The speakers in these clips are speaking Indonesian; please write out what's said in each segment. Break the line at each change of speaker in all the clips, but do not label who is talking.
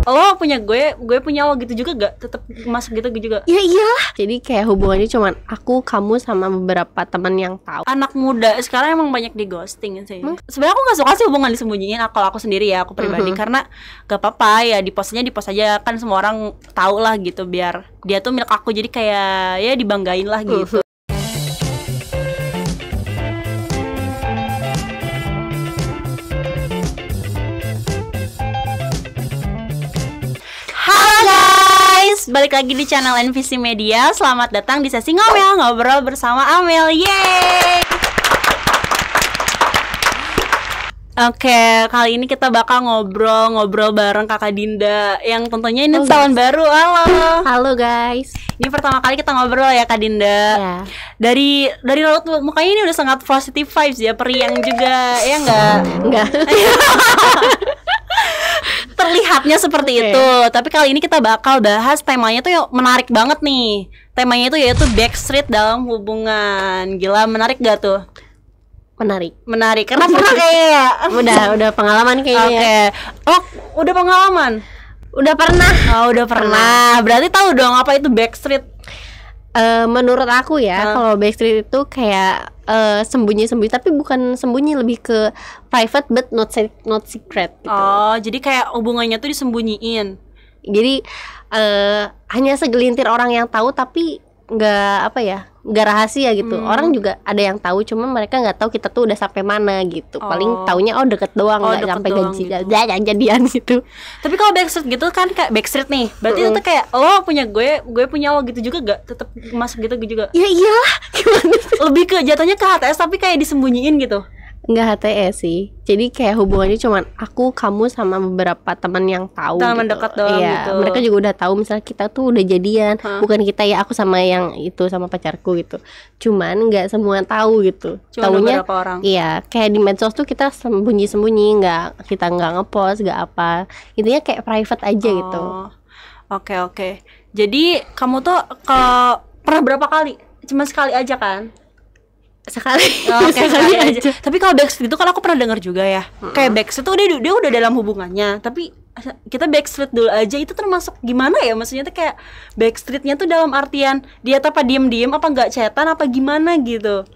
Lo punya gue punya lo gitu juga gak? Tetap masuk gitu juga?
Ya iyalah. Jadi kayak hubungannya cuman aku, kamu, sama beberapa teman yang tahu.
Anak muda sekarang emang banyak di ghosting sih. Sebenarnya aku nggak suka sih hubungan disembunyiin. Kalau aku sendiri ya, aku pribadi, karena gak apa-apa ya, di postnya di post aja, kan semua orang tahu lah gitu, biar dia tuh milik aku, jadi kayak ya dibanggain lah gitu. Balik lagi di channel NVC Media. Selamat datang di sesi ngomel, ngobrol bersama Amel. Yeay. Oke, kali ini kita bakal ngobrol bareng Kakak Dinda, yang tentunya ini tahun baru.
Halo guys.
Ini pertama kali kita ngobrol ya, Kak Dinda.
Ya.
Dari raut mukanya ini udah sangat positive vibes ya, periang juga, ya enggak?
Enggak.
Terlihatnya seperti itu. Tapi kali ini kita bakal bahas temanya tuh yang menarik banget nih. Temanya itu yaitu backstreet dalam hubungan. Gila, menarik gak tuh? Menarik. Karena pernah kayaknya ya.
Udah pengalaman kayaknya.
Oke. Oh, udah pengalaman?
Udah pernah.
Oh, udah pernah. Berarti tahu dong apa itu backstreet?
Menurut aku ya, kalau backstreet itu kayak sembunyi-sembunyi, tapi bukan sembunyi, lebih ke private but not secret gitu.
Oh, jadi kayak hubungannya tuh disembunyiin.
Jadi hanya segelintir orang yang tahu, tapi nggak rahasia gitu. Orang juga ada yang tahu, cuma mereka nggak tahu kita tuh udah sampai mana gitu. Paling taunya deket doang, nggak sampai jadian gitu.
Tapi kalau backstreet gitu kan, kayak backstreet nih, berarti itu tuh kayak lo punya gue punya lo gitu juga gak? Tetap masuk gitu juga?
Ya iyalah. Gimana?
Lebih ke jatuhnya ke HTS tapi kayak disembunyiin gitu.
Enggak HTS sih. Jadi kayak hubungannya cuman aku, kamu, sama beberapa teman yang tahu.
Teman
gitu.
dekat doang gitu.
Mereka juga udah tahu misalnya kita tuh udah jadian. Bukan kita ya, aku sama yang itu, sama pacarku gitu. Cuman enggak semua tahu gitu. Taunya
beberapa orang.
Iya, kayak di medsos tuh kita sembunyi-sembunyi, kita nggak ngepost, nggak apa. Intinya kayak private aja gitu.
Oke. Jadi kamu tuh pernah berapa kali? Cuma sekali aja kan?
Sekali.
Sekali aja. Tapi kalau backstreet itu kan aku pernah dengar juga ya. Kayak backstreet tuh dia udah dalam hubungannya, tapi kita backstreet dulu aja, itu termasuk gimana ya? Maksudnya tuh kayak backstreetnya tuh dalam artian dia apa diem-diem, apa nggak chatan, apa gimana gitu?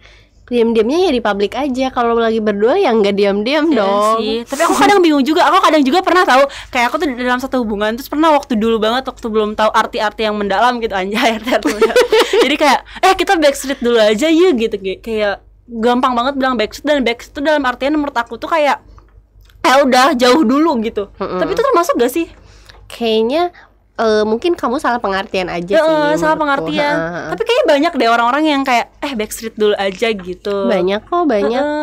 Diam-diamnya ya di publik aja. Kalau lagi berdua ya nggak diam-diam dong.
Sih. Tapi aku kadang bingung juga. Aku kadang juga pernah tahu, kayak aku tuh dalam satu hubungan, terus pernah waktu dulu banget, waktu belum tahu arti-arti yang mendalam gitu, anjay, arti-arti mendalam. Jadi kayak kita backstreet dulu aja yuk gitu. Kayak gampang banget bilang backstreet, dan backstreet itu dalam artian menurut aku tuh kayak udah jauh dulu gitu. Tapi itu termasuk gak sih?
Kayaknya mungkin kamu salah pengertian aja sih.
Salah pengertian. Tapi kayaknya banyak deh orang-orang yang kayak backstreet dulu aja gitu.
Banyak.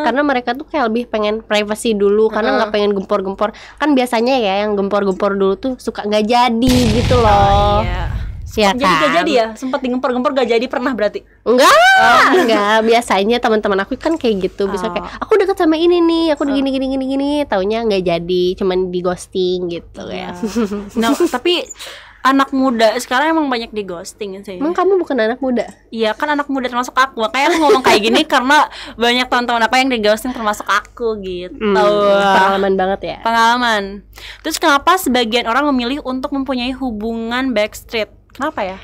Karena mereka tuh kayak lebih pengen privacy dulu, karena nggak pengen gempor-gempor. Kan biasanya ya yang gempor-gempor dulu tuh suka nggak jadi gitu loh.
Iya. Jadi gak jadi ya? Sempat digempor-gempor gak jadi pernah berarti?
Enggak. Biasanya teman-teman aku kan kayak gitu. Bisa kayak, aku deket sama ini nih, aku gini. Taunya nggak jadi, cuman di ghosting gitu ya.
Nah, tapi anak muda sekarang emang banyak di ghosting sih.
Emang kamu bukan anak muda?
Iya, kan anak muda termasuk aku. Makanya aku ngomong kayak gini karena banyak teman-teman aku yang di ghosting termasuk aku gitu.
Pengalaman banget ya.
Pengalaman. Terus kenapa sebagian orang memilih untuk mempunyai hubungan backstreet? Kenapa ya?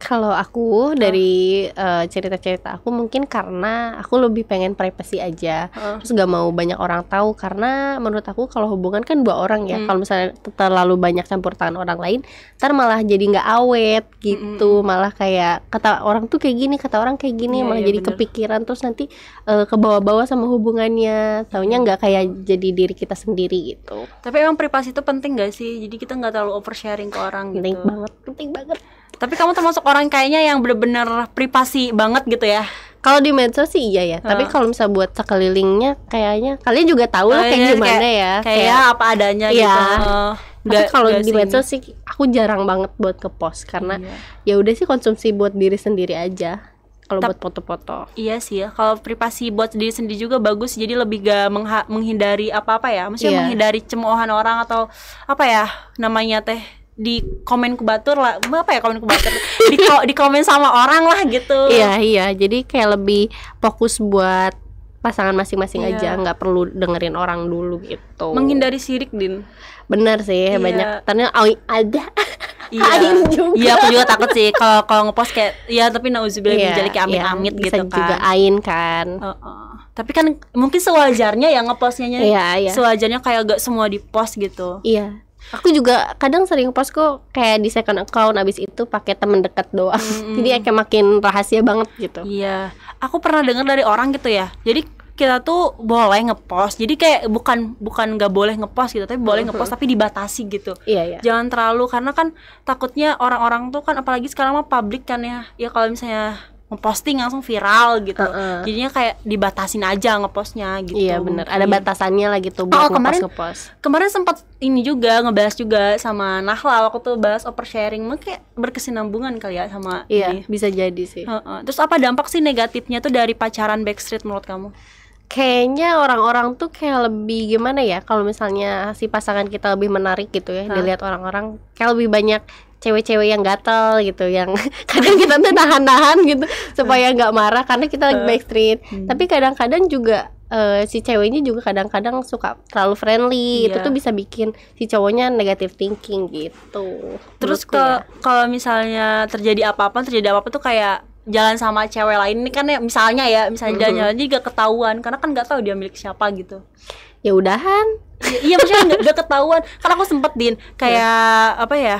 Kalau aku dari cerita-cerita aku, mungkin karena aku lebih pengen privacy aja. Terus gak mau banyak orang tahu, karena menurut aku kalau hubungan kan 2 orang ya. Kalau misalnya terlalu banyak campur tangan orang lain, ntar malah jadi gak awet gitu. Malah kayak kata orang tuh kayak gini, kata orang kayak gini, malah jadi bener. Kepikiran, terus nanti kebawa-bawa sama hubungannya. Taunya gak kayak jadi diri kita sendiri gitu.
Tapi emang privasi itu penting gak sih? Jadi kita gak terlalu oversharing ke orang gitu.
Penting banget.
Tapi kamu termasuk orang kayaknya yang bener-bener privasi banget gitu ya?
Kalau di medsos sih iya ya. Tapi kalau misalnya buat sekelilingnya, kayaknya kalian juga tahu lah kayak gimana ya.
Kayak apa adanya gitu.
Tapi kalau di medsos sih aku jarang banget buat ke-post, karena ya udah sih konsumsi buat diri sendiri aja. Kalau buat foto-foto. Iya
sih ya. Kalau privasi buat diri sendiri juga bagus. Jadi lebih gak menghindari apa-apa ya. Maksudnya menghindari cemoohan orang atau apa ya namanya teh, di komen kubatur lah, apa ya komen kubatur, di komen sama orang lah gitu.
Iya, jadi kayak lebih fokus buat pasangan masing-masing
Iya.
aja, nggak perlu dengerin orang dulu gitu.
Menghindari sirik, Din.
Bener sih,
Iya.
banyak ternyata ada.
Iya.
Ain juga.
Iya, aku juga takut sih kalau ngepost kayak ya, tapi nauzubillah min dzalik, kayak
iya,
amit-amit
bisa
gitu kan.
juga ain kan.
Tapi kan mungkin sewajarnya ya ngepostnya.
Iya.
Sewajarnya kayak gak semua di post gitu.
Iya. Aku juga kadang sering post kok kayak di second account, abis itu pakai temen dekat doang. Jadi kayak makin rahasia banget gitu.
Iya. Aku pernah dengar dari orang gitu ya. Jadi kita tuh boleh ngepost. Jadi kayak bukan nggak boleh ngepost gitu, tapi boleh ngepost tapi dibatasi gitu.
Iya.
Jangan terlalu, karena kan takutnya orang-orang tuh kan, apalagi sekarang mah publik kan ya. Ya kalau misalnya ngeposting langsung viral gitu. Jadinya kayak dibatasin aja ngepostnya gitu.
Iya benar, ada batasannya lah gitu buat ngepost.
Kemarin sempat ini juga ngebahas juga sama Nahla, aku tuh bahas oversharing, mungkin kayak berkesinambungan kali ya sama
Iya,
ini.
bisa jadi sih.
Terus apa dampak sih negatifnya tuh dari pacaran backstreet menurut kamu?
Kayaknya orang-orang tuh kayak lebih gimana ya, kalau misalnya si pasangan kita lebih menarik gitu ya, dilihat orang-orang kayak lebih banyak cewek-cewek yang gatel gitu, yang kadang kita tuh nahan-nahan gitu supaya nggak marah karena kita lagi backstreet. Tapi kadang-kadang juga si ceweknya juga kadang-kadang suka terlalu friendly. Itu tuh bisa bikin si cowoknya negative thinking gitu.
Terus kalau misalnya terjadi apa-apa tuh kayak jalan sama cewek lain ini kan ya, misalnya jalan-jalan juga ketahuan, karena kan nggak tahu dia milik siapa gitu.
Ya udahan.
Iya maksudnya nggak ketahuan. Karena aku sempet kayak apa ya,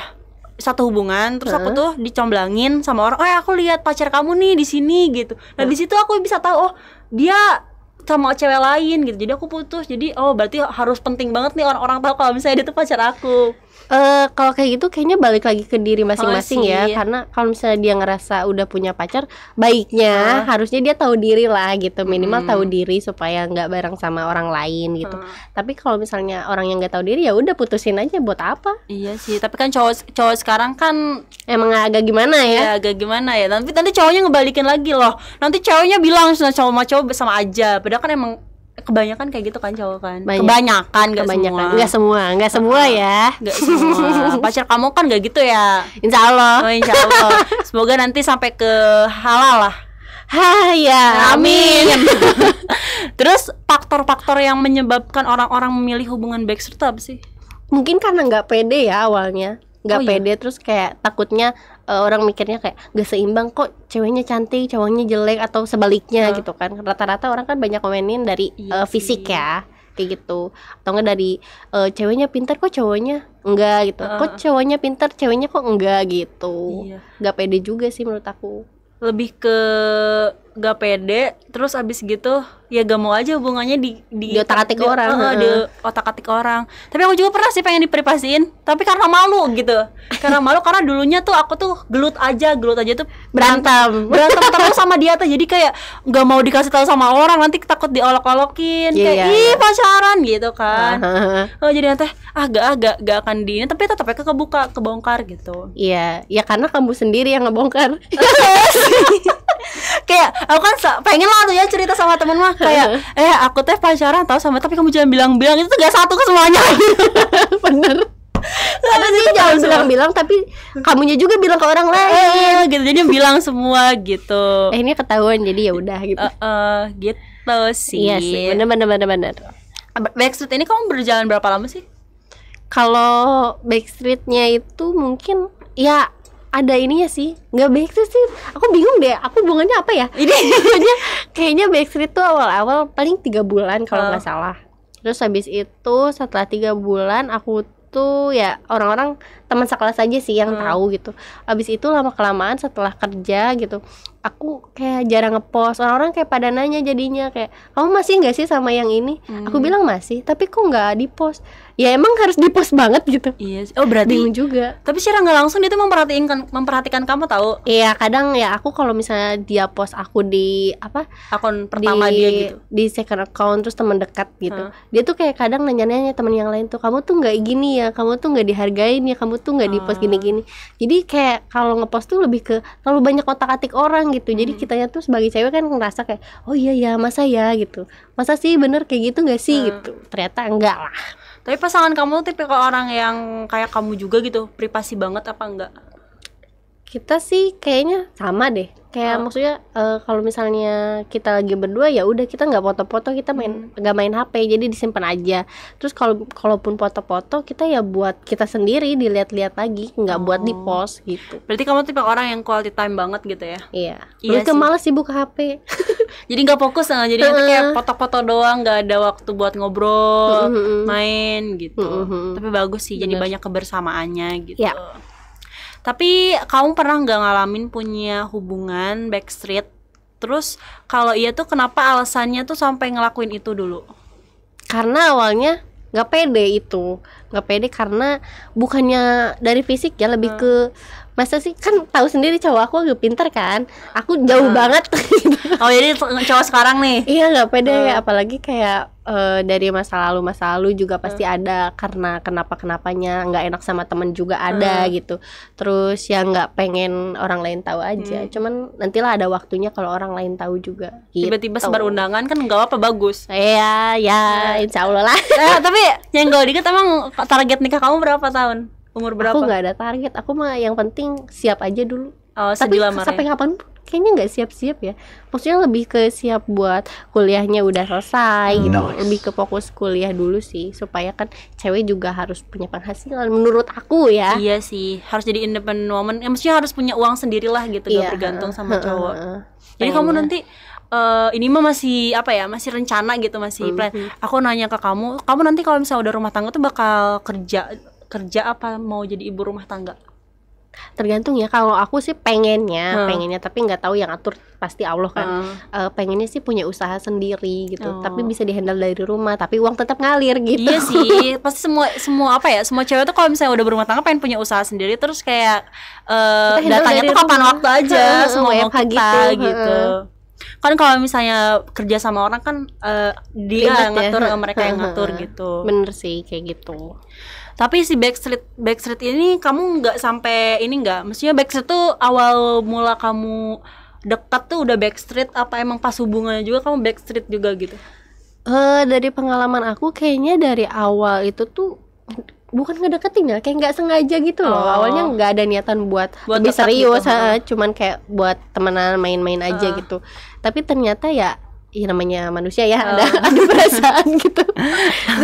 satu hubungan, terus aku tuh dicomblangin sama orang, aku lihat pacar kamu nih di sini gitu. Nah di situ aku bisa tahu, oh dia sama cewek lain gitu. Jadi aku putus. Jadi berarti harus penting banget nih orang-orang tahu kalau misalnya dia tuh pacar aku.
Kalau kayak gitu kayaknya balik lagi ke diri masing-masing ya.
Iya.
Karena kalau misalnya dia ngerasa udah punya pacar, baiknya harusnya dia tahu diri lah gitu. Minimal tahu diri supaya nggak bareng sama orang lain gitu. Tapi kalau misalnya orang yang nggak tahu diri, ya udah putusin aja, buat apa?
Iya sih, tapi kan cowok sekarang kan
emang agak gimana ya?
Ya agak gimana ya. Nanti cowoknya ngebalikin lagi loh. Nanti cowoknya bilang cowok sama cowok sama aja. Padahal kan emang kebanyakan kayak gitu kan cowok kan. Kebanyakan nggak semua ya. Nggak semua. Pacar kamu kan nggak gitu ya.
Insya Allah.
Insya Allah. Semoga nanti sampai ke halal lah.
Ya, amin.
Terus faktor-faktor yang menyebabkan orang-orang memilih hubungan backstreet apa sih?
Mungkin karena nggak pede ya awalnya. Nggak pede, terus kayak takutnya orang mikirnya kayak gak seimbang, kok ceweknya cantik, cowoknya jelek, atau sebaliknya gitu kan. Rata-rata orang kan banyak komenin dari fisik ya, kayak gitu. Atau enggak dari ceweknya pintar kok cowoknya enggak gitu. Kok cowoknya pintar, ceweknya kok enggak gitu. Gak pede juga sih menurut aku.
Lebih ke gak pede, terus abis gitu ya gak mau aja hubungannya di
otak-atik orang.
Di otak-atik orang. Tapi aku juga pernah sih pengen diprivasiin, tapi karena malu gitu. Karena dulunya tuh aku tuh gelut aja tuh berantem terus sama dia tuh. Jadi kayak gak mau dikasih tahu sama orang, nanti takut diolok-olokin, kayak ih pacaran gitu kan. Jadi nanti gak akan tapi tetap aja kebongkar gitu.
Iya, ya karena kamu sendiri yang ngebongkar.
Kayak aku kan pengen lah tuh ya cerita sama temen mah kayak aku teh pacaran tahu sama, tapi kamu jangan bilang-bilang, itu gak satu ke semuanya.
Bener. Tapi sih jangan bilang-bilang, tapi kamunya juga bilang ke orang lain
gitu. Jadi bilang semua gitu.
Ini ketahuan, jadi ya udah gitu.
Gitu sih.
Iya sih, bener.
Backstreet ini kamu berjalan berapa lama sih?
Kalau Backstreetnya itu mungkin ya ada ininya sih, nggak Backstreet sih. Aku bingung deh, aku hubungannya apa ya? Ini kayaknya Backstreet tuh awal-awal paling 3 bulan kalau nggak salah. Terus habis itu setelah 3 bulan aku tuh ya orang-orang teman sekelas aja sih yang tahu gitu. Habis itu lama-kelamaan setelah kerja gitu, aku kayak jarang ngepost. Orang-orang kayak pada nanya jadinya kayak, kamu masih nggak sih sama yang ini? Aku bilang masih, tapi kok nggak di-post? Ya emang harus di-post banget gitu.
Iya. Oh berarti
bingung juga.
Tapi secara nggak langsung dia tuh memperhatikan kamu tahu.
Iya, kadang ya aku kalau misalnya dia post aku di
akun pertama dia gitu,
di second account, terus teman dekat gitu, dia tuh kayak kadang nanya-nanya teman yang lain tuh, kamu tuh nggak gini ya, kamu tuh nggak dihargain ya, kamu tuh nggak di-post gini-gini. Jadi kayak kalau ngepost tuh lebih ke terlalu banyak otak-atik orang gitu. Jadi kitanya tuh sebagai cewek kan ngerasa kayak, oh iya ya, masa ya gitu, masa sih bener kayak gitu nggak sih gitu. Ternyata enggak lah.
Tapi pasangan kamu tipe orang yang kayak kamu juga gitu, privasi banget apa enggak?
Kita sih kayaknya sama deh. Kayak maksudnya kalau misalnya kita lagi berdua ya udah kita nggak foto-foto, kita nggak main HP, jadi disimpan aja. Terus kalaupun foto-foto kita ya buat kita sendiri dilihat-lihat lagi, nggak buat di post gitu.
Berarti kamu tipe orang yang quality time banget gitu ya?
Iya.
Iya
Lebih malas sih buka HP.
Jadi nggak fokus, jadi nanti kayak foto-foto doang, nggak ada waktu buat ngobrol, main gitu. Tapi bagus sih, jadi banyak kebersamaannya gitu.
Ya.
Tapi kamu pernah nggak ngalamin punya hubungan backstreet? Terus kalau iya tuh kenapa alasannya tuh sampai ngelakuin itu dulu?
Karena awalnya nggak pede itu, nggak pede karena bukannya dari fisik ya, lebih ke masa sih, kan tahu sendiri cowok aku agak pintar kan, aku jauh banget.
Oh jadi cowok sekarang nih?
Iya nggak pede, apalagi kayak dari masa lalu juga pasti ada, karena kenapanya nggak enak sama temen juga ada gitu. Terus ya nggak pengen orang lain tahu aja, cuman nantilah ada waktunya kalau orang lain tahu juga gitu.
Tiba-tiba sebar undangan kan nggak apa, bagus.
Iya ya insya Allah lah.
Tapi yang gue dikit, emang target nikah kamu berapa tahun? Umur berapa?
Aku nggak ada target, aku mah yang penting siap aja dulu. Tapi sampai kapan kayaknya nggak siap-siap ya. Maksudnya lebih ke siap buat kuliahnya udah selesai gitu. Lebih ke fokus kuliah dulu sih, supaya kan cewek juga harus punya penghasilan menurut aku ya.
Iya sih, harus jadi independent woman. Maksudnya harus punya uang sendirilah gitu, gak bergantung sama cowok. Jadi kamu nanti ini mah masih apa ya, masih rencana gitu, masih plan. Aku nanya ke kamu nanti kalau misalnya udah rumah tangga tuh bakal kerja apa mau jadi ibu rumah tangga?
Tergantung ya. Kalau aku sih pengennya tapi nggak tahu, yang atur pasti Allah kan. Pengennya sih punya usaha sendiri gitu, tapi bisa dihandle dari rumah, tapi uang tetap ngalir gitu.
Iya sih, pasti semua apa ya, semua cewek tuh kalau misalnya udah berumah tangga pengen punya usaha sendiri, terus kayak datanya tuh kapan waktu aja, semua mau kita gitu. Kan kalau misalnya kerja sama orang kan dia yang ngatur, mereka yang ngatur gitu.
Bener sih kayak gitu.
Tapi si backstreet ini kamu nggak sampai ini nggak? Maksudnya backstreet tuh awal mula kamu dekat tuh udah backstreet, apa emang pas hubungannya juga kamu backstreet juga gitu?
Dari pengalaman aku kayaknya dari awal itu tuh bukan ngedeketin ya, kayak nggak sengaja gitu loh. Awalnya nggak ada niatan buat lebih serius, gitu. Cuman kayak buat temenan main-main aja gitu. Tapi ternyata ya namanya manusia ya, ada perasaan gitu.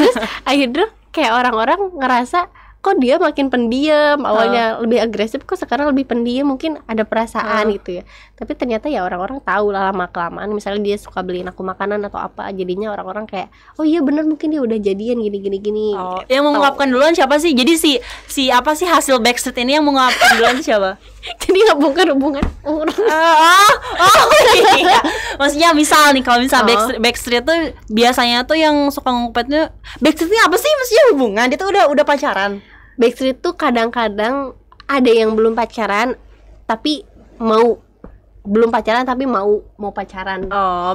Terus akhirnya kayak orang-orang ngerasa kok dia makin pendiam, awalnya lebih agresif, kok sekarang lebih pendiam, mungkin ada perasaan gitu ya. Tapi ternyata ya orang-orang tahu lah lama-kelamaan, misalnya dia suka beliin aku makanan atau apa, jadinya orang-orang kayak oh iya bener, mungkin dia udah jadian gini.
Yang mengungkapkan duluan siapa sih? Jadi si apa sih hasil backstreet ini yang mengungkapkan duluan siapa?
Jadi nggak bukan hubungan orang.
Iya. Maksudnya misal nih, kalau misal backstreet tuh biasanya tuh yang suka ngungkapinnya backstreet ini apa sih? Maksudnya hubungan dia tuh udah pacaran.
Backstreet tuh kadang-kadang ada yang belum pacaran tapi belum pacaran tapi mau pacaran.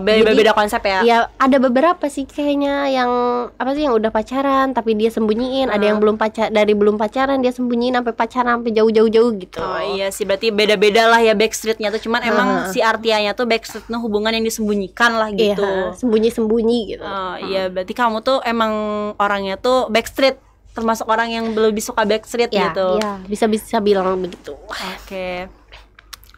Beda konsep ya.
Ya ada beberapa sih kayaknya yang apa sih, yang udah pacaran tapi dia sembunyiin, ada yang belum pacaran dia sembunyiin sampai pacaran sampai jauh gitu.
Oh iya sih, berarti beda-beda lah ya backstreetnya tuh, cuman emang si artianya tuh backstreet tuh hubungan yang disembunyikan lah gitu.
Iya, sembunyi gitu.
Iya, berarti kamu tuh emang orangnya tuh backstreet, termasuk orang yang lebih suka backstreet ya, gitu.
Iya, bisa bilang begitu.
Oke.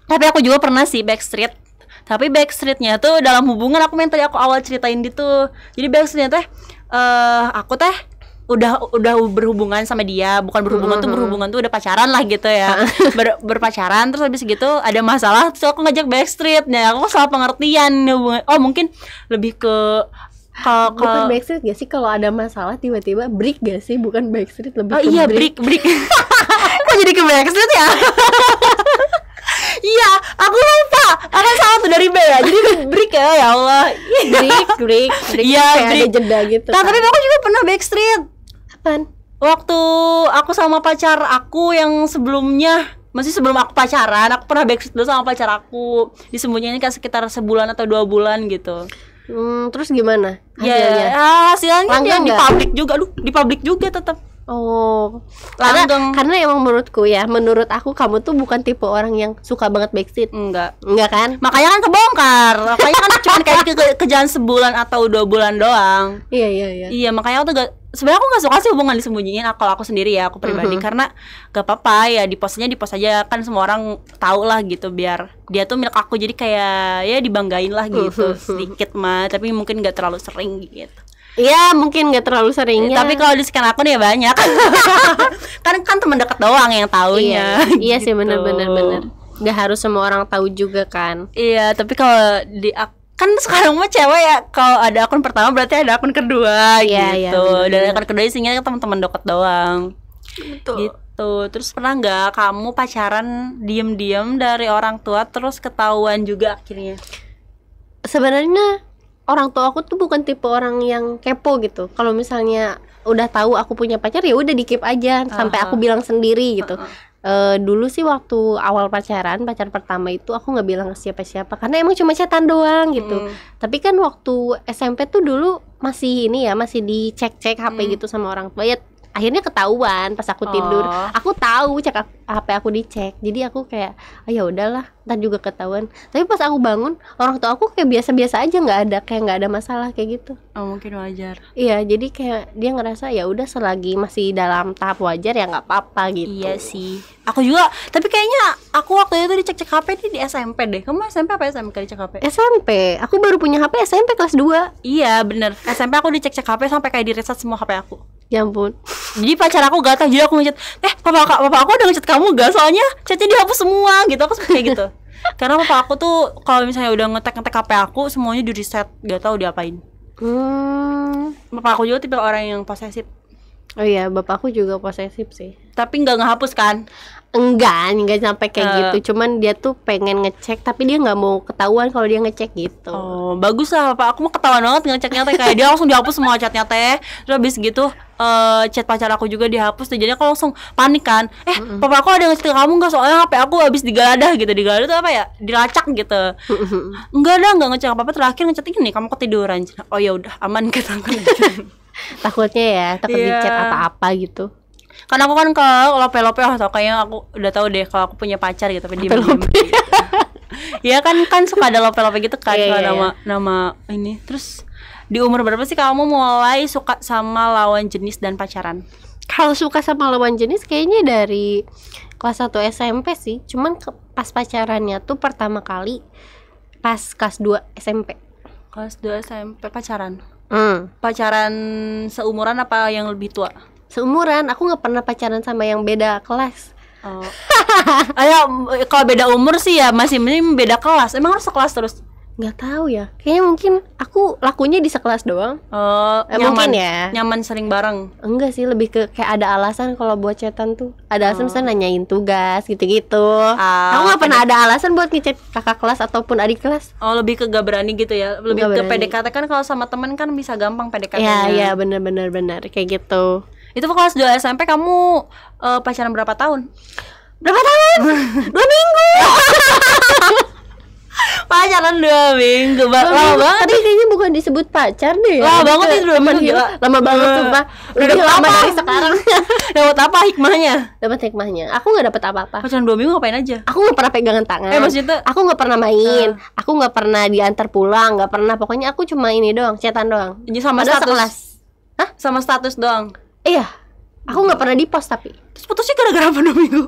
Tapi aku juga pernah sih backstreet. Tapi backstreetnya tuh dalam hubungan, aku yang tadi aku awal ceritain gitu. Jadi backstreetnya teh aku teh udah berhubungan sama dia, bukan berhubungan tuh berhubungan tuh udah pacaran lah gitu ya. Berpacaran, terus habis gitu ada masalah, terus aku ngajak backstreet. Nah, aku salah pengertian hubungan. Oh, mungkin lebih ke
bukan backstreet gak sih kalau ada masalah tiba-tiba break gak sih? Bukan backstreet, lebih ke
iya, break. Kok jadi ke backstreet ya? Iya, aku lupa. Akan salah tuh dari B ya. Jadi break ya Allah.
Break.
Iya,
ada jeda gitu.
Nah, tapi aku juga pernah backstreet.
Apaan?
Waktu aku sama pacar aku yang sebelumnya, masih sebelum aku pacaran, aku pernah backstreet dulu sama pacar aku. Disembunyiin kan sekitar sebulan atau 2 bulan gitu.
Terus gimana
hasilnya? Hasilnya di publik juga. Di publik juga tetap.
Oh,
Langgeng.
karena emang menurut aku kamu tuh bukan tipe orang yang suka banget backstreet. Enggak kan?
Makanya kan kebongkar. Makanya kan cuma kayak kerjaan sebulan atau 2 bulan doang.
Iya.
Iya, makanya aku tuh sebenarnya aku nggak suka sih hubungan disembunyiin. Kalau aku sendiri ya, aku pribadi, karena gak apa-apa ya, di post aja kan, semua orang tahu lah gitu, biar dia tuh milik aku, jadi kayak ya dibanggain lah gitu sedikit mah, tapi mungkin nggak terlalu sering gitu.
Iya, mungkin nggak terlalu sering ya.
Tapi kalau di scan akun ya banyak. kan teman dekat doang yang taunya.
Iya
gitu.
sih, bener. Nggak harus semua orang tahu juga kan.
Iya, tapi kalau kan sekarang mah cewek ya, kalau ada akun pertama berarti ada akun kedua gitu. Dan akun kedua isinya teman-teman dekat doang.
Betul.
Gitu. Terus pernah nggak kamu pacaran diem-diem dari orang tua terus ketahuan juga akhirnya?
Sebenarnya orang tua aku tuh bukan tipe orang yang kepo gitu. Kalau misalnya udah tahu aku punya pacar, ya udah di-keep aja sampai aku bilang sendiri gitu. Dulu sih waktu awal pacar pertama itu aku nggak bilang ke siapa-siapa karena emang cuma chatan doang gitu. Tapi kan waktu SMP tuh dulu masih masih dicek-cek HP gitu sama orang tua. Ya akhirnya ketahuan pas aku tidur. Aku tahu HP aku dicek. Jadi aku kayak ya udahlah, ntar juga ketahuan. Tapi pas aku bangun, orang tua aku kayak biasa-biasa aja, nggak ada masalah kayak gitu.
Oh, mungkin wajar.
Iya, jadi kayak dia ngerasa ya udah selagi masih dalam tahap wajar ya nggak apa-apa gitu.
Iya sih. Aku juga, tapi kayaknya aku waktu itu dicek-cek HP di SMP deh. Kamu SMP apa SMK dicek HP?
SMP. Aku baru punya HP SMP kelas 2.
Iya, bener. SMP aku dicek-cek HP sampai kayak di-reset semua HP aku.
Ya ampun.
Jadi pacar aku gak tahu, jadi aku ngechat, papa aku udah ngechat kamu gak? Soalnya chatnya dihapus semua gitu. Aku kayak gitu. Karena papa aku tuh kalau misalnya udah ngetek HP aku, semuanya di reset, gak tahu diapain. Papa aku juga tipe orang yang posesif.
Oh iya, bapakku juga posesif sih.
Tapi nggak ngehapus kan?
Enggak sampai kayak gitu. Cuman dia tuh pengen ngecek, tapi dia nggak mau ketahuan kalau dia ngecek gitu.
Oh, bagus lah, Pak. Aku mah ketahuan banget ngeceknya teh, kayak dia langsung dihapus semua chatnya teh. Terus habis gitu chat pacar aku juga dihapus tuh. Jadi aku langsung panik kan. Papa aku ada ngecek kamu nggak? Soalnya HP aku habis digaladah gitu. Digaladah tuh apa ya? Dilacak gitu. Enggak ngecek apa-apa. Terakhir ngecek ini kamu ketiduran. Oh ya udah, aman gitu.
Takutnya ya, takut dicek apa-apa gitu.
Karena aku kan ke lope-lope atau kayaknya aku udah tahu deh kalau aku punya pacar gitu, tapi dia ya kan suka ada lope-lope gitu kan, nama ini. Terus di umur berapa sih kamu mulai suka sama lawan jenis dan pacaran?
Kalau suka sama lawan jenis kayaknya dari kelas 1 SMP sih. Cuman pas pacarannya tuh pertama kali pas kelas 2 SMP.
Kelas 2 SMP pacaran? Pacaran seumuran apa yang lebih tua?
Seumuran, aku nggak pernah pacaran sama yang beda kelas.
Oh. Kalau beda umur sih ya masih mending beda kelas. Emang harus sekelas terus?
Nggak tahu ya. Kayaknya mungkin aku lakunya di sekelas doang.
Nyaman,
mungkin ya.
Nyaman sering bareng.
Enggak sih, lebih ke kayak ada alasan kalau buat chatan tuh. Ada alasan misalnya nanyain tugas gitu-gitu. Aku nggak pernah ada alasan buat ngechat kakak kelas ataupun adik kelas.
Oh, lebih ke gak berani gitu ya. Lebih ke PDKT kan, kalau sama teman kan bisa gampang PDKT-nya.
Iya, benar kayak gitu.
Itu kelas 2 SMP kamu pacaran berapa tahun?
Berapa tahun? 2 minggu.
Pacaran 2 minggu. Lama banget.
Tapi kayaknya bukan disebut pacar deh.
Lama banget itu 2 minggu.
Lama banget sumpah. Udah lama dari sekarang.
Dapat apa hikmahnya?
Dapat hikmahnya. Aku nggak dapat apa-apa.
Pacaran 2 minggu ngapain aja?
Aku nggak pernah pegangan tangan.
Maksudnya?
Aku nggak pernah main. Aku nggak pernah diantar pulang. Nggak pernah. Pokoknya aku cuma ini doang, chatan doang.
Jadi sama
status.
Sekelas. Hah? Sama status doang?
Iya. Aku nggak pernah di post tapi.
Terus putusnya gara-gara apa 2 minggu?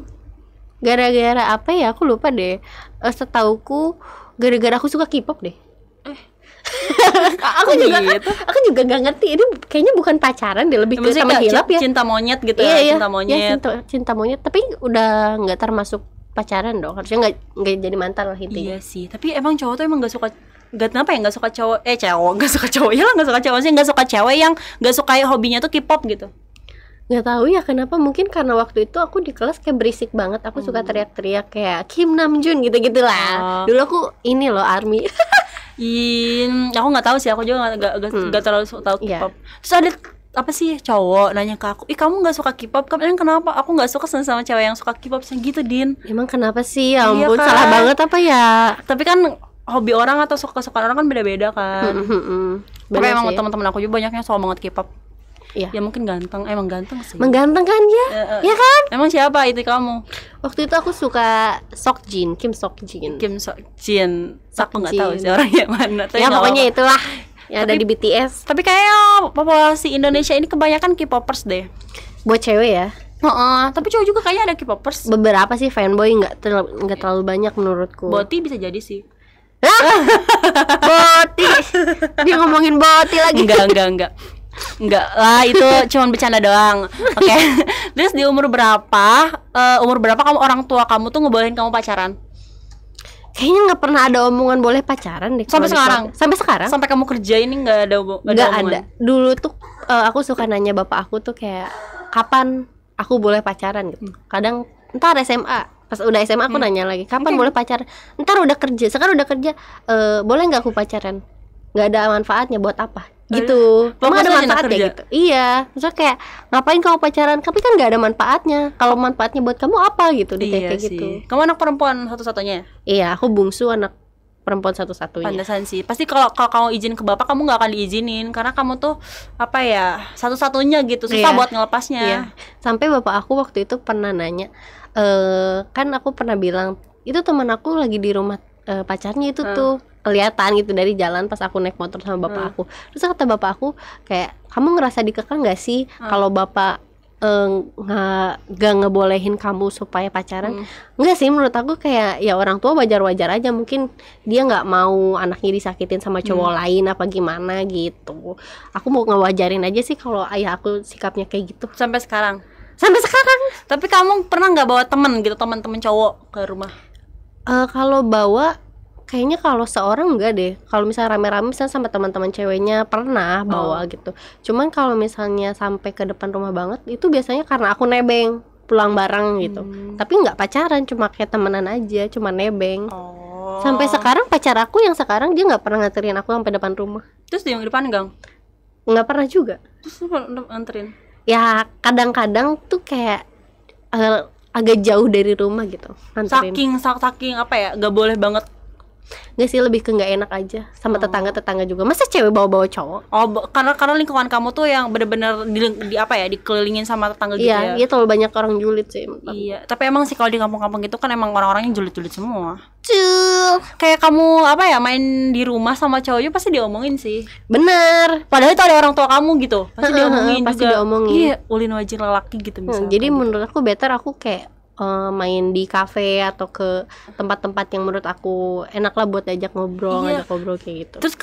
Gara-gara apa ya? Aku lupa deh. Setauku gara-gara aku suka K-pop deh. aku juga gak ngerti. Ini kayaknya bukan pacaran deh, lebih ke sama hilap ya.
Cinta monyet gitu
ya.
Cinta monyet.
Cinta monyet. Tapi udah nggak termasuk pacaran dong. Harusnya nggak jadi mantan lah intinya.
Iya sih. Tapi emang cowok tuh emang nggak suka. Gak kenapa ya nggak suka cowok. Cowok nggak suka cowok. Ya lah nggak suka cowok sih. Nggak suka cewek yang nggak suka hobinya tuh K-pop gitu.
Nggak tahu ya kenapa, mungkin karena waktu itu aku di kelas kayak berisik banget. Aku suka teriak-teriak kayak Kim Namjoon gitu-gitu lah. Dulu aku ini loh ARMY.
Aku nggak tahu sih, aku juga nggak terlalu tahu K-pop. Terus ada apa sih cowok nanya ke aku, kamu nggak suka K-pop? Kamu kenapa? Aku nggak suka sama cewek yang suka K-pop gitu, Din.
Emang kenapa sih? Ya ampun, kan? Salah banget apa ya?
Tapi kan hobi orang atau suka-sukaan orang kan beda-beda kan. Tapi emang teman-teman aku juga banyaknya suka banget K-pop.
Iya.
Ya mungkin ganteng, emang ganteng sih.
Mengganteng kan ya? Ya kan?
Emang siapa itu kamu?
Waktu itu aku suka Seokjin, Kim Seokjin.
Kim Seokjin. Aku nggak tahu
Seokjin.
sih orangnya mana. Tapi
Ya
nggak
pokoknya
apa-apa.
itulah yang ada di BTS.
Tapi kayaknya populasi Indonesia ini kebanyakan K-popers deh.
Buat cewek ya.
Tapi cowok juga kayaknya ada K-popers.
Beberapa sih fanboy, nggak terlalu banyak menurutku.
Boti bisa jadi sih.
Boti. Dia ngomongin Boti lagi.
Enggak. Enggak lah, itu cuma bercanda doang. Oke. Terus di umur berapa kamu orang tua kamu tuh ngebolehin kamu pacaran?
Kayaknya nggak pernah ada omongan boleh pacaran deh.
Sampai
kalau di
sekarang?
keluarga. Sampai sekarang?
Sampai kamu kerja ini nggak ada
Nggak
omongan?
ada. Dulu tuh aku suka nanya bapak aku tuh kayak kapan aku boleh pacaran gitu. Kadang ntar SMA, pas udah SMA aku nanya lagi kapan boleh pacaran. Ntar udah kerja, sekarang udah kerja, boleh nggak aku pacaran? Nggak ada manfaatnya, buat apa? Gitu. Cuma
Fokus
ada
aja nak
manfaatnya
kerja.
gitu. Iya, maksudnya kayak ngapain kamu pacaran? Tapi kan nggak ada manfaatnya. Kalau manfaatnya buat kamu apa gitu?
Iya
Kayak
sih.
gitu.
Kamu anak perempuan satu-satunya?
Iya, aku bungsu, anak perempuan satu-satunya.
Pantesan sih. Pasti kalau kamu izin ke bapak, kamu nggak akan diizinin karena kamu tuh apa ya, satu-satunya gitu, susah
Iya.
buat ngelepasnya.
Iya. Sampai bapak aku waktu itu pernah nanya, kan aku pernah bilang itu teman aku lagi di rumah pacarnya itu tuh kelihatan gitu dari jalan pas aku naik motor sama bapak aku. Terus kata bapak aku kayak, kamu ngerasa dikekang nggak sih kalau bapak nggak ngebolehin kamu supaya pacaran? Enggak sih, menurut aku kayak ya orang tua wajar-wajar aja, mungkin dia nggak mau anaknya disakitin sama cowok lain apa gimana gitu. Aku mau ngewajarin aja sih kalau ayah aku sikapnya kayak gitu.
Sampai sekarang.
Tapi
Tapi kamu pernah nggak bawa temen gitu, teman-teman cowok ke rumah?
kalau bawa kayaknya kalau seorang enggak deh. Kalau misalnya rame-rame misalnya sama teman-teman ceweknya pernah bawa gitu. Cuman kalau misalnya sampai ke depan rumah banget itu biasanya karena aku nebeng pulang bareng gitu. Tapi nggak pacaran, cuma kayak temenan aja, cuma nebeng. Sampai sekarang pacar aku yang sekarang dia nggak pernah nganterin aku sampai depan rumah.
Terus di depan gang?
Nggak pernah juga.
Terus lu nganterin?
Ya kadang-kadang tuh kayak agak jauh dari rumah gitu nganterin.
Saking apa ya, gak boleh banget.
Nggak sih, lebih ke nggak enak aja sama tetangga-tetangga juga. Masa cewek bawa-bawa cowok?
Karena lingkungan kamu tuh yang bener-bener di apa ya, dikelilingin sama tetangga gitu ya.
Iya, terlalu banyak orang julid sih.
Iya, tapi emang sih kalau di kampung-kampung gitu kan emang orang-orangnya julid-julid semua.
Cuh,
Kayak kamu apa ya, main di rumah sama cowoknya pasti diomongin sih.
bener.
Padahal itu ada orang tua kamu gitu, pasti diomongin
Pasti
juga.
diomongin.
Iya, ulin wajib lelaki gitu misalnya.
Jadi menurut aku better aku kayak main di kafe atau ke tempat-tempat yang menurut aku enak lah buat diajak ngobrol,
Iya.
ngajak ngobrol kayak gitu.
Terus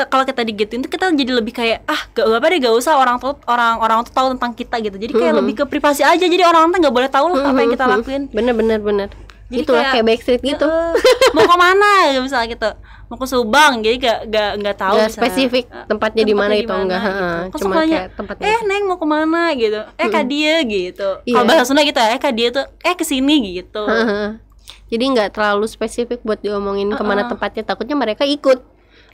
kalau kita digituin tuh kita jadi lebih kayak gak apa deh, gak usah orang tuh tahu tentang kita gitu. Jadi kayak lebih ke privasi aja. Jadi orang tuh nggak boleh tahu lah apa yang kita lakuin.
Bener.
Jadi
Itulah kayak Backstreet gitu.
Mau ke mana misalnya gitu. Mau ke Subang, jadi nggak tahu
Nggak
misalnya.
spesifik tempatnya di mana itu, enggak.
gitu. Kok
Cuma
sukanya,
kayak tempatnya.
Neng mau kemana gitu. Kak dia gitu.
Iya.
Kalau bahasa Sunda gitu ya, kak dia tuh kesini gitu.
Jadi nggak terlalu spesifik buat diomongin kemana tempatnya, takutnya mereka ikut.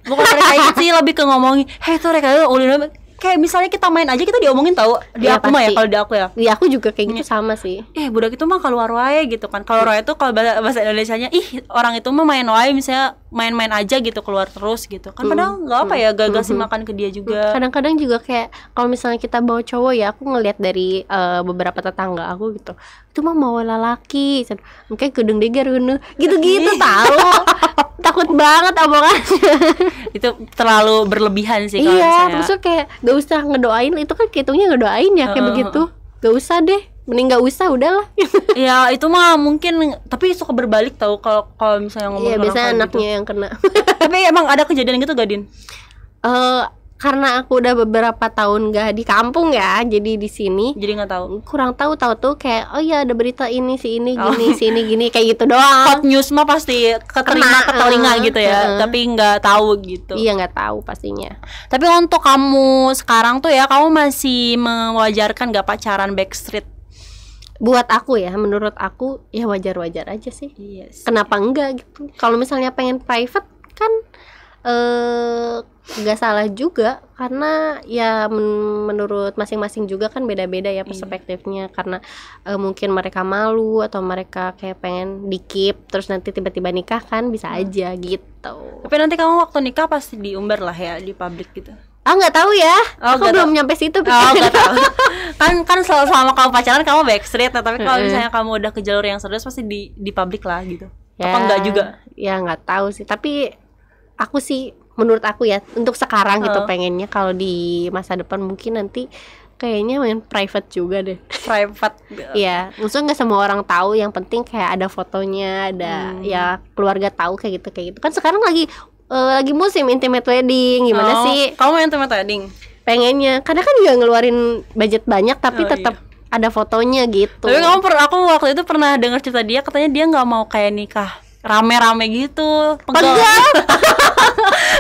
Bukan mereka ikut sih, lebih ke ngomongin, hei tuh mereka ulin. Kayak misalnya kita main aja kita diomongin tahu. Di
Iya,
aku mah ya,
pasti.
kalau di aku ya.
Di aku juga kayak gitu sama sih.
Budak itu mah keluar wae gitu kan. Kalau wae itu kalau bahasa Indonesianya, orang itu mah main wae, misalnya main-main aja gitu, keluar terus gitu kan. Padahal nggak apa ya, gagal sih makan ke dia juga.
Kadang-kadang juga kayak kalau misalnya kita bawa cowok ya, aku ngelihat dari beberapa tetangga aku gitu, itu mah mau lelaki, mungkin gedeng deger gitu-gitu tahu. Takut banget omongannya.
Itu terlalu berlebihan sih kalau
Iya,
misalnya.
terus kayak gak usah ngedoain, itu kan hitungnya ngedoain ya kayak begitu. Gak usah deh, mending gak usah, udahlah.
Ya itu mah mungkin, tapi suka berbalik tau kalau misalnya ngomong
Iya,
orang
biasanya
kayak
anaknya
gitu.
yang kena.
Tapi emang ada kejadian gitu gak, Din?
Karena aku udah beberapa tahun gak di kampung ya, jadi di sini
Jadi nggak tahu.
kurang tahu tuh kayak oh ya ada berita ini si ini gini si ini gini kayak gitu doang.
Hot news mah pasti keterima ke telinga gitu ya, tapi nggak tahu gitu.
Iya, nggak tahu pastinya.
Tapi untuk kamu sekarang tuh ya, kamu masih mewajarkan gak pacaran Backstreet?
Buat aku ya, menurut aku ya wajar-wajar aja sih.
Iya sih.
Kenapa enggak gitu? Kalau misalnya pengen private kan nggak salah juga, karena ya menurut masing-masing juga kan beda-beda ya perspektifnya. Karena mungkin mereka malu atau mereka kayak pengen di-keep terus nanti tiba-tiba nikah kan bisa aja gitu.
Tapi nanti kamu waktu nikah pasti diumbar lah ya, di publik gitu.
Nggak tahu ya.
Oh,
Aku belum nyampe situ.
Oh, nggak tahu. kan selama kamu pacaran kamu backstreet, nah, tapi kalau misalnya kamu udah ke jalur yang serius pasti di publik lah gitu.
Ya,
apa enggak juga?
Ya nggak tahu sih, tapi aku sih menurut aku ya untuk sekarang gitu pengennya, kalau di masa depan mungkin nanti kayaknya main private juga deh.
Private.
Iya, maksudnya nggak semua orang tahu, yang penting kayak ada fotonya, ada ya keluarga tahu kayak gitu. Kan sekarang lagi musim intimate wedding, gimana sih?
Kamu intimate wedding?
Pengennya, karena kan juga ngeluarin budget banyak tapi tetap ada fotonya gitu.
Tapi aku waktu itu pernah dengar cerita dia, katanya dia nggak mau kayak nikah rame-rame gitu, pegal.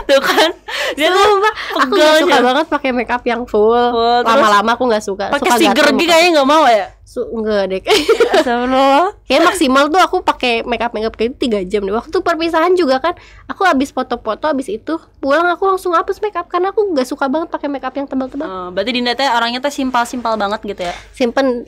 Tuh kan, dia tuh
aku gak suka banget pakai makeup yang full. Lama-lama aku nggak suka.
Pakai sigergi kayaknya nggak mau ya?
Enggak deh.
Astagfirullah.
Kayak maksimal tuh aku pakai makeup kayak 3 jam deh. Waktu perpisahan juga kan, aku habis foto-foto, habis itu pulang aku langsung hapus makeup karena aku nggak suka banget pakai makeup yang tebal-tebal.
Berarti Dinda teh orangnya teh simpel banget gitu ya?
Simpel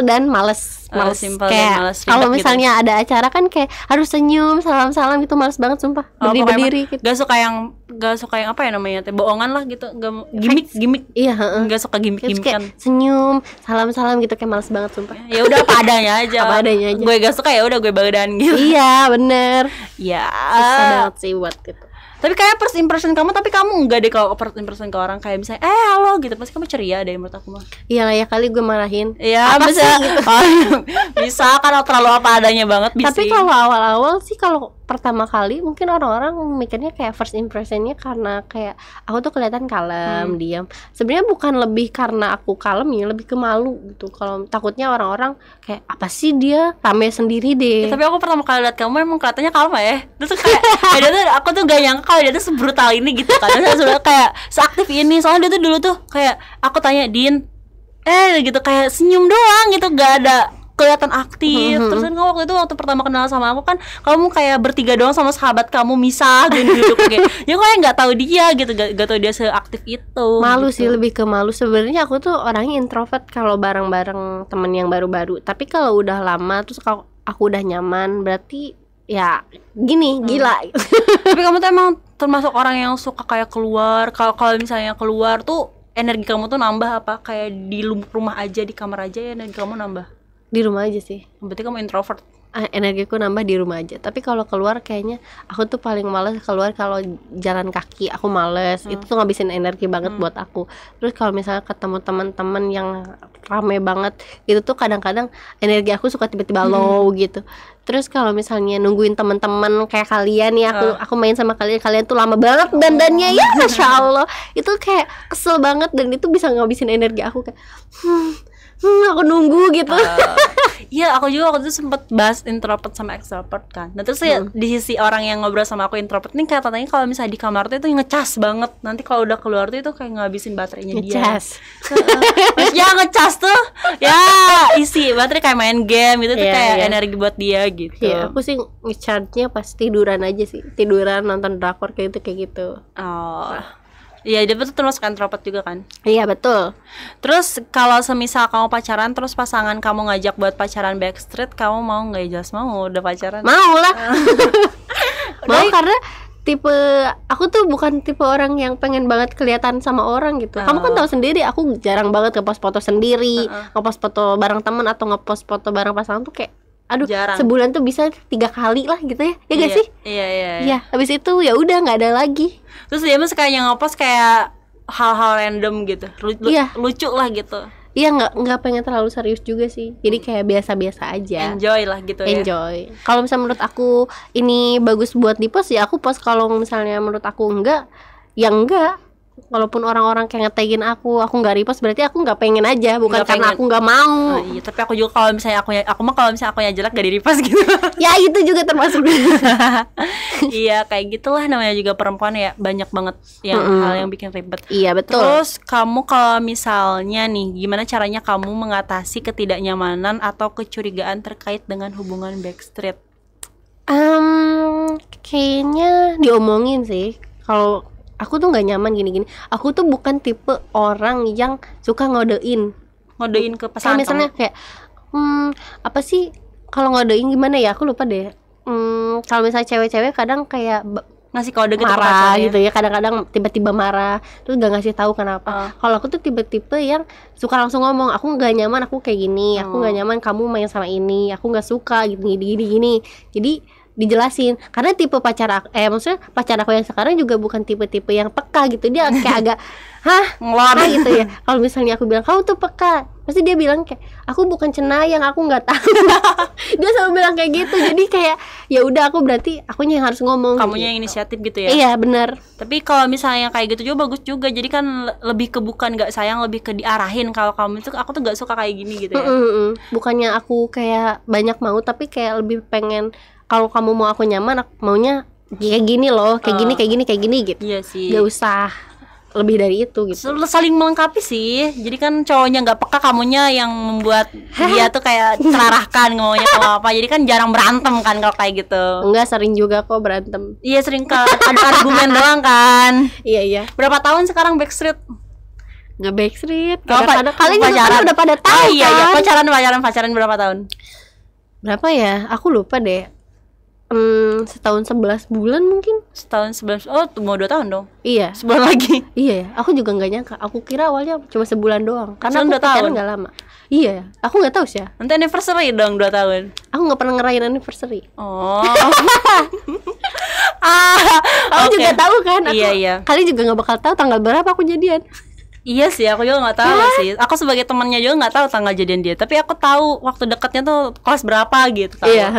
dan males. Kayak kalau misalnya gitu. Ada acara kan kayak harus senyum, salam-salam gitu, males banget sumpah. Berdiri gitu.
Gak suka yang apa ya namanya teh, bohongan lah gitu, gimmick.
Iya,
gak suka gimmick-gimmickan.
Senyum, salam-salam gitu, kayak males banget sumpah.
Ya udah apa adanya aja. Gue gak suka ya udah gue badan gitu.
Iya, bener.
Ya,
susah banget sih buat gitu.
Tapi kayak first impression kamu, tapi kamu enggak deh kalau first impression ke orang kayak misalnya halo gitu, pasti kamu ceria deh menurut aku mah.
Iya lah ya, kali gue marahin.
Iya, bisa gitu. Bisa kan terlalu apa adanya banget bisa.
Tapi kalau awal-awal sih, kalau pertama kali mungkin orang-orang mikirnya kayak first impressionnya karena kayak aku tuh kelihatan kalem, diam. Sebenarnya bukan lebih karena aku kalem ya, lebih ke malu gitu. Kalau takutnya orang-orang kayak apa sih dia rame sendiri deh.
Tapi aku pertama kali lihat kamu emang kelihatannya kalem ya. Terus kayak dia tuh, aku tuh gak nyangka kalau dia tuh sebrutal ini gitu kan. Saya sudah kayak seaktif ini. Soalnya dia tuh dulu tuh kayak aku tanya, Din, gitu kayak senyum doang gitu, gak ada kelihatan aktif. Terus kan waktu pertama kenal sama aku kan kamu kayak bertiga doang sama sahabat kamu, misah gitu duduk kayak ya kok nggak tahu dia gitu, gak tahu dia seaktif itu.
Malu
gitu.
sih, lebih ke malu. Sebenarnya aku tuh orangnya introvert kalau bareng-bareng temen yang baru-baru. Tapi kalau udah lama terus kalau aku udah nyaman, berarti ya gini, gila.
Tapi kamu tuh emang termasuk orang yang suka kayak keluar. Kalau misalnya keluar tuh energi kamu tuh nambah apa? Kayak di rumah aja, di kamar aja ya energi kamu nambah?
Di rumah aja sih.
Berarti kamu introvert.
Energiku nambah di rumah aja. Tapi kalau keluar kayaknya aku tuh paling males keluar. Kalau jalan kaki aku males. Itu tuh ngabisin energi banget buat aku. Terus kalau misalnya ketemu teman-teman yang rame banget, itu tuh kadang-kadang energi aku suka tiba-tiba low gitu. Terus kalau misalnya nungguin teman-teman kayak kalian ya, aku main sama kalian tuh lama banget dandannya ya, Masya Allah. Itu kayak kesel banget, dan itu bisa ngabisin energi aku kayak aku nunggu gitu.
Iya, aku juga waktu itu sempet bahas introvert sama extrovert kan. Nah terus ya di sisi orang yang ngobrol sama aku introvert nih, katanya kalau misalnya di kamar tuh itu ngecas banget. Nanti kalau udah keluar tuh itu kayak ngabisin baterainya dia.
Ngecas.
Ya ngecas tuh ya isi baterai kayak main game gitu tuh kayak energi buat dia gitu.
Iya, aku sih ngecharge-nya pas tiduran aja sih. Tiduran nonton drakor kayak gitu.
Oh. Iya, dia betul termasuk introvert juga kan?
Iya, betul.
Terus kalau semisal kamu pacaran, terus pasangan kamu ngajak buat pacaran backstreet, kamu mau nggak? Jelas mau, udah pacaran?
Mau lah. Mau, karena tipe aku tuh bukan tipe orang yang pengen banget kelihatan sama orang gitu. Kamu kan tahu sendiri, aku jarang banget ngepost foto sendiri, ngepost foto bareng temen atau ngepost foto bareng pasangan tuh kayak
jarang.
Sebulan tuh bisa 3 kali lah gitu ya. Ya gak sih?
Iya.
Habis itu ya udah nggak ada lagi.
Terus dia mah sekalinya ngepost kayak hal-hal random gitu, lucu lah gitu.
Iya, nggak pengen terlalu serius juga sih. Jadi kayak biasa-biasa aja.
Enjoy lah gitu ya.
Enjoy. Kalau misalnya menurut aku ini bagus buat di-post ya aku post. Kalau misalnya menurut aku enggak, ya enggak. Walaupun orang-orang kayak nge-tagin aku nggak repost, berarti aku nggak pengen aja, bukan karena aku nggak mau.
Iya, tapi aku juga kalau misalnya aku mah kalau misalnya aku yang jelek gak di-repost gitu.
Ya itu juga termasuk.
Iya, kayak gitulah, namanya juga perempuan ya, banyak banget yang hal yang bikin ribet.
Iya, betul.
Terus kamu kalau misalnya nih, gimana caranya kamu mengatasi ketidaknyamanan atau kecurigaan terkait dengan hubungan backstreet?
Kayaknya diomongin sih. Kalau aku tuh nggak nyaman gini-gini. Aku tuh bukan tipe orang yang suka ngodein ke pasangan. Misalnya kayak apa sih kalau ngodein gimana ya? Aku lupa deh. Kalau misalnya cewek-cewek kadang kayak
ngasih kode gitu ke
marah
pacarnya.
gitu ya, kadang-kadang tiba-tiba marah terus gak ngasih tahu kenapa. Kalau aku tuh tipe-tipe yang suka langsung ngomong, aku nggak nyaman, aku kayak gini, aku nggak nyaman kamu main sama ini, aku nggak suka gini. Jadi dijelasin, karena tipe maksudnya pacar aku yang sekarang juga bukan tipe-tipe yang peka gitu, dia kayak agak ngelor gitu ya. Kalau misalnya aku bilang kamu tuh peka, pasti dia bilang kayak aku bukan cenayang, aku nggak tahu. Dia selalu bilang kayak gitu. Jadi kayak ya udah, aku berarti akunya yang harus ngomong,
kamunya
gitu.
yang inisiatif gitu ya.
Iya benar.
Tapi kalau misalnya kayak gitu juga bagus juga, jadi kan lebih ke bukan nggak sayang, lebih ke diarahin. Kalau kamu itu aku tuh nggak suka kayak gini gitu ya.
Bukannya aku kayak banyak mau, tapi kayak lebih pengen kalau kamu mau aku nyaman, aku maunya kayak gini loh, kayak gini gitu.
Iya sih.
Gak usah lebih dari itu gitu.
Saling melengkapi sih. Jadi kan cowoknya nggak peka, kamunya yang membuat dia tuh kayak terarahkan ngomongnya sama apa. Jadi kan jarang berantem kan kalau kayak gitu.
Enggak, sering juga kok berantem.
Iya sering ada argumen doang kan.
Iya.
Berapa tahun sekarang Backstreet?
Nggak Backstreet.
Kadang-kadang
kalian juga kan udah pada tahu
iya,
kan.
Iya, pacaran berapa tahun?
Berapa ya? Aku lupa deh. Setahun 11 bulan mungkin.
Setahun 11. Oh, mau 2 tahun dong.
Iya.
Sebulan lagi.
Iya, aku juga nggak nyangka. Aku kira awalnya cuma sebulan doang. Karena aku
2 tahun
nggak lama. Iya, aku nggak tahu sih ya.
Nanti anniversary dong 2 tahun.
Aku nggak pernah ngerayain anniversary.
Oh.
Kamu juga tahu kan?
Iya.
Kalian juga nggak bakal tahu tanggal berapa aku jadian.
Iya sih, aku juga nggak tahu sih. Aku sebagai temannya juga nggak tahu tanggal jadian dia. Tapi aku tahu waktu dekatnya tuh kelas berapa gitu. Tahu.
Iya.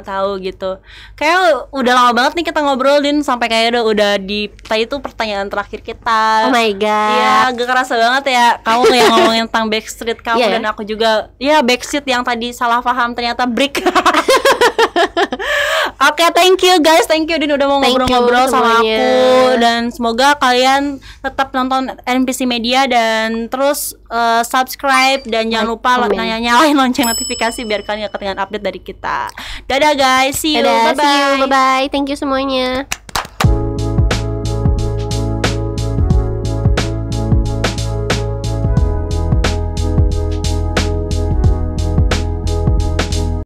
Tahu gitu. Kayak udah lama banget nih kita ngobrolin, sampai kayak udah di tadi itu pertanyaan terakhir kita.
Oh my god.
Iya, gak kerasa banget ya. Kamu yang ngomongin tentang Backstreet kamu dan aku juga. Ya Backstreet yang tadi salah paham ternyata Brick. Oke, thank you guys, thank you Din udah mau ngobrol-ngobrol sama aku. Dan semoga kalian tetap nonton NPC Media dan terus subscribe dan jangan lupa nyalain lonceng notifikasi biar kalian gak ketinggalan update dari kita. Dadah guys, see you, bye bye.
Thank you semuanya.